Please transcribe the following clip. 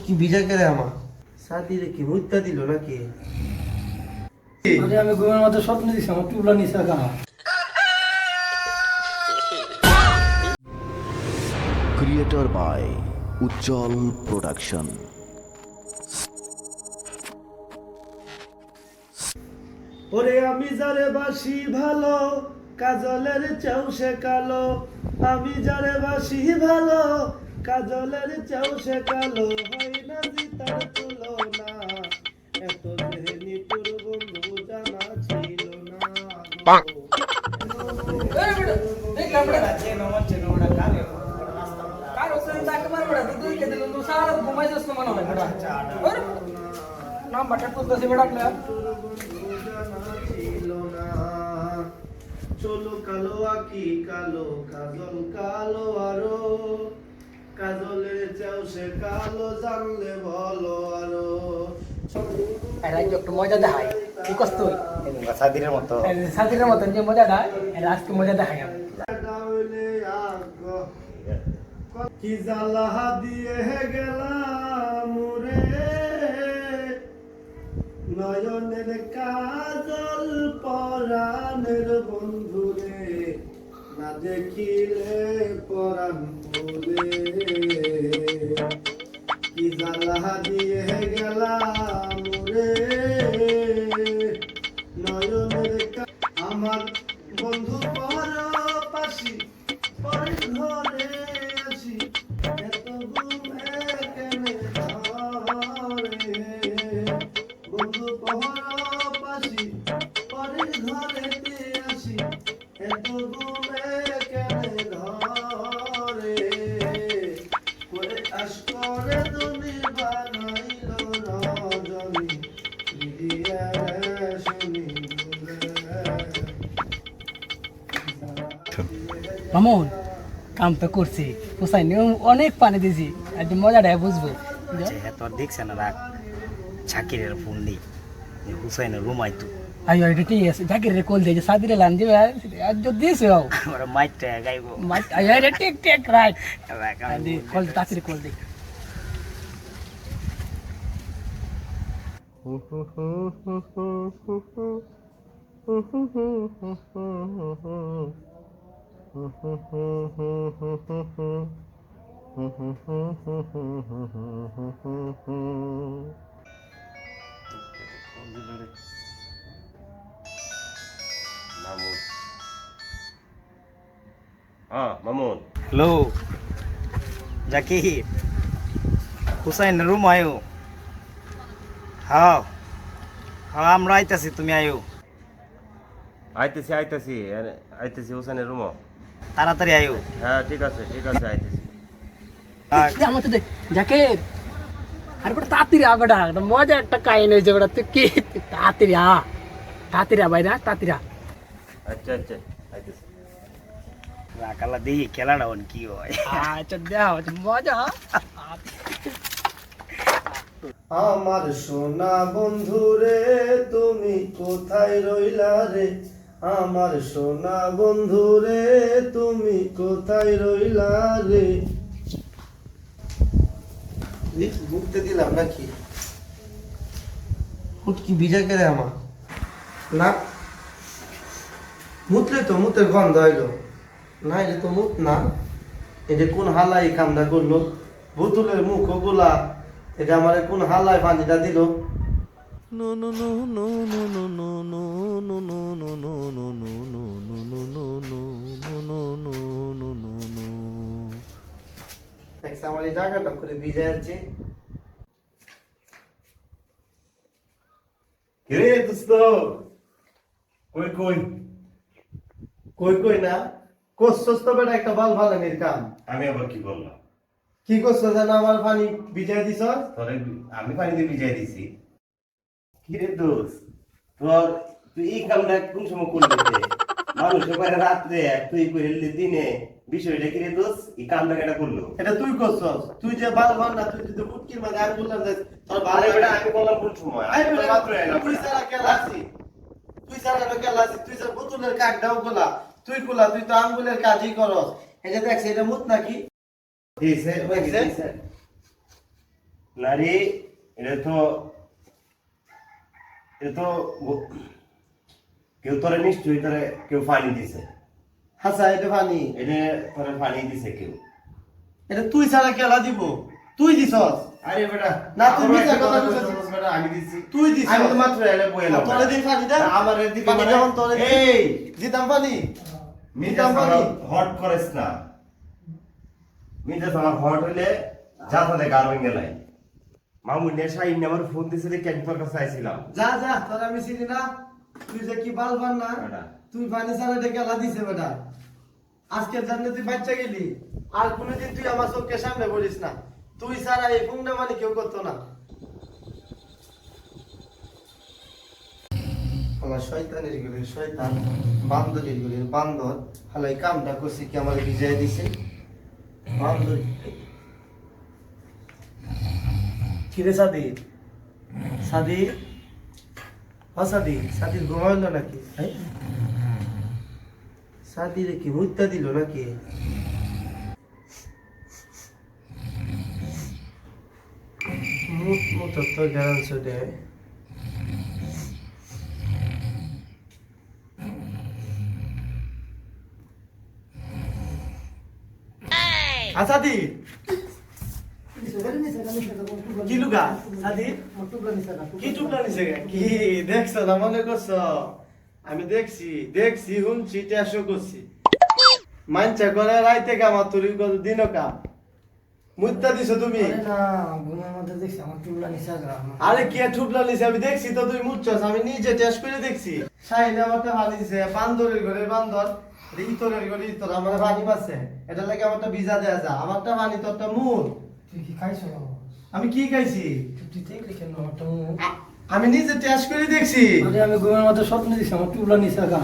কি ভিজা করে আমার সাথীরে কি মুত্তা দিল নাকি? আমি ঘুমের মধ্যে স্বপ্ন দিছি আমার টুবলা নিচে কানা। Creator by Ujjwal Production. ওরে আমি যারে বাসি ভালো কাজলের চাও সে কালো, আমি যারে বাসি ভালো কাজলের চাও সে কালো, হয় না জিতার তুলনা, এত দেহনি তোর বন্ধু জানা ছিল না। চলো কালো আকি কালো কাজল কালো আরো, কাজলের চাও সে কালো জানলে বলো আরো। একটু মজা দেখায় কি কষ্ট সাদিরের মতো সাদিরের মতন যে মজাটা আজকে মজা দেখায়। কি জ্বালা দিয়ে গেলাম রে, নয়নের কাজল পরাণের বন্ধু রে, না দেখিলে পরাণ পুরে। কি জ্বালা দিয়ে গেলাম রে, নয়নের আমার বন্ধু পর পাশি পর ঘরে আসি, এত ঘুমে কেনে ধরে, বন্ধু পর পাশি পরের ঘরেতে আসি, এত ঘুমে কেনে ধরে, করে আস করে তুমি বানাইল রজনী, দিয়ে শুনি মামুন কাম তো করছি পোসাইনি অনেক পানি দিয়েছি আর মজাটা বুঝবো। তোর দেখছে না রাখ ছাকিরের ফোন দি হুসাইনের রুমাই তো আইও এটা ঠিক আছে জাকিরে কল দিয়ে সাদিরে লান যাবে আর যদি দিয়েছে ওরা মাইটটা গাইবো আইও এটা ঠিক ঠিক রাইট কল তাড়াতাড়ি কল দে। মামুন হ্যালো জাকির হুসাইনের রুম আয়ো। হ্যাঁ হ্যাঁ আমরা আইতাছি তুমি আয়ো আইতেছি আইতেছি আইতেছি হোসেনের রুমও। তাড়াতাড়ি আয়ো। হ্যাঁ ঠিক আছে আইতেছি। আমার তো দেখ জাকির আর বড় তাড়াতাড়ি আবেটা একটা মজা একটা কাহিনী হয়েছে বড় তুই কি তাড়াতাড়ি ভাই না তাড়াতাড়ি আচ্ছা আইতেছি। রাকালা দেখি খেলাটা ওন কি হয়। আচ্ছা দেখ মজা। আমার সোনা বন্ধু রে তুমি কোথায় রইলা রে, আমার সোনা বন্ধু রে তুমি কোথায় রইলা রে। মুখতে দিলাম নাকি মুখ কি ভিজা করে আমার না, মুতলে তো মুতের গন্ধ হইলো না, এটা তো মুত না, এটা কোন হালাই কামটা করলো, বোতলের মুখ গোলা, এটা আমার কোন হালায় পানিটা দিল। আমার এই জায়গাটা করে ভিজে আছে। কিরে দোস্ত কই কই কই কই না করছস তো বেটা একটা বাল ফালানির কাম। আমি আবার কি করলাম? কি করছস জানা আমার পানি ভিজাই দিছস? তোরে আমি পানি দিয়ে ভিজাই দিছি। কিরে দোস্ত তুই এই কামটা কোন সময় করলি? মানুষে করে রাত্রে তুই কইলি দিনে, বিষয়টা কিরে দোস্ত এই কামটা কেটা করলো? এটা তুই করছস, তুই যে বাল ফাল না, তুই যদি ফুটকির মাঝে আমি বললাম যে তোর আরে ভালো বেটা আমি বললাম কোন সময়? আই আমি তো বেটা মাত্র এলাম। তুই সারা কেলাসি, তুই সারা কেলাসি, তুই যে বোতলের কাক দাও গোলা, তুই গোলা, তুই তো আঙ্গুলের কাজই করস। এই যে দেখছ এটা মুত নাকি? দিছে দেখছে? নারী এটা তো কেউ তোরে নিশ্চয়ই তোরে কেউ পানি দিছে, হাসা এটা পানি, এটা তোরে পানি দিছে কেউ। এটা তুই ছাড়া কেলা দিব? তুই দিছস? আরে বেটা, না, তুই আমার মিথ্যা একটা কথা কথা বলছিস। বলছিস বেটা, আমি দিছি। তুই দিছস? আমি তো মাত্র এলে বইলাম। তোরে দিই পানি দে। আমার দিকে পানি মানে যখন তোরে দিই। এই দিতাম পানি। মিজাজ আমার হট করিস না। মিজাজ আমার হট হইলে যা তাহলে গার ভেঙে লাই। মামু নেশা ইন আমার ফোন দিছে রে কেন তোর কাছে আইছিলাম। যা যা, তোর আমি চিনি না। তুই যে কি বালবান না, বেটা। তুই পানি ছাড়া এটা কেলা দিছে বেটা। আজকের জন্য তুই বাচ্চা গেলি, আর কোনোদিন তুই আমার চোখের সামনে বলিস না। তুই ছাড়া এই পুণ্য মানে কেউ করতো না। আমার শয়তানের গুলি শয়তান, বান্দরের গুলি বান্দর, হালাই কামটা করছে কি আমার বিজয় দিছে বান্দর। কিরে সাদি, সাদি, ও সাদি, সাদির ঘুমাইলো নাকি? সাদি রে কি মুদ্দা দিল নাকি? মুখ মতো তো গ্যারান ছুটে। সাদি কি লুকা? সাদি কি টুকরা নিছে গে? কি দেখছো না মনে করছো? আমি দেখছি শুনছি টেস্টও করছি। মানচা করে রাইতে কামা তুরি করে দিনও কাম। মুদ্দা দিছো তুমি? আরে কে ঠুপলা নিছে? আমি দেখছি তো তুই মুচ্ছস, আমি নিজে টেস্ট করে দেখছি। সাইলে আমারটা ভালো দিছে, বান্দরের ঘরে বান্দর, ইতরের ঘরে ইতর, আমার পানি পাচ্ছে। এটা লাগে আমারটা ভিজা দেয়া যা, আমারটা পানি তোরটা মুর। তুই কি খাইছো? আমি কি খাইছি? তুই দেখলি কেন আমারটা? আমি নিজে টেস্ট করে দেখছি। আমি ঘুমের মধ্যে স্বপ্ন দিছি আমার টুবলা নিচে গা।